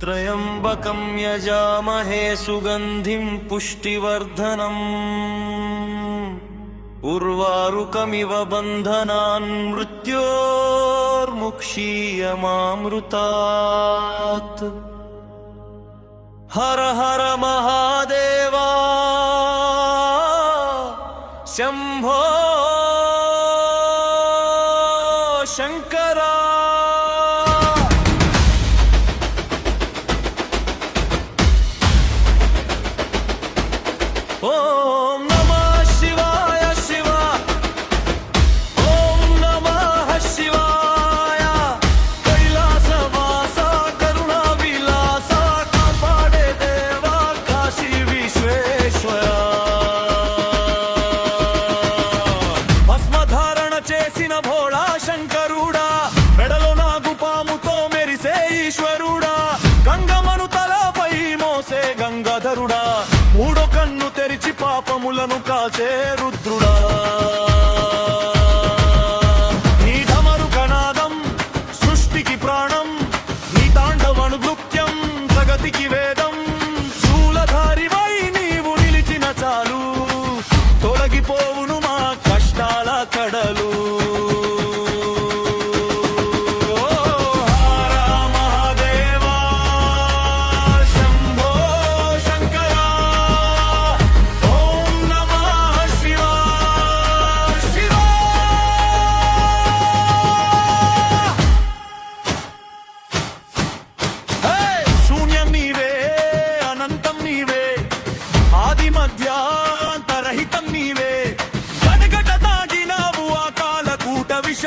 त्र्यम्बकं यजामहे सुगन्धिं पुष्टिवर्धनम् उर्वारुकमिव बन्धनान् मृत्योर्मुक्षीयमामृतात्। हर हर महादेवा शंभो शंकरा। ओम नमः शिवाय शिवा, ओम नमः शिवाय। कैलासवासा करुणा विलासा कापाडे देवा काशी विश्वेश्वरा। भस्मधारण చేసిన భోళా శంకరుడా, మెడలో నాగుపాముతో మెరిసే ఈశ్వరుడా, గంగమను తలపై మోసే గంగాధరుడా, మూడో కన్ను తెరిచి పాపములను కాచే రుద్రుడా। నీ ఢమరు కనాదం సృష్టికి ప్రాణం, నీ తాండవను నృత్యం జగతికి వేదం। శూలధారివై నీవు నిలిచిన చాలు, తొలగిపోవును మా కష్టాల కడలు। మధ్యాంతరహితం నీవే, గడగడ దాగినావు ఆ కాలకూట విష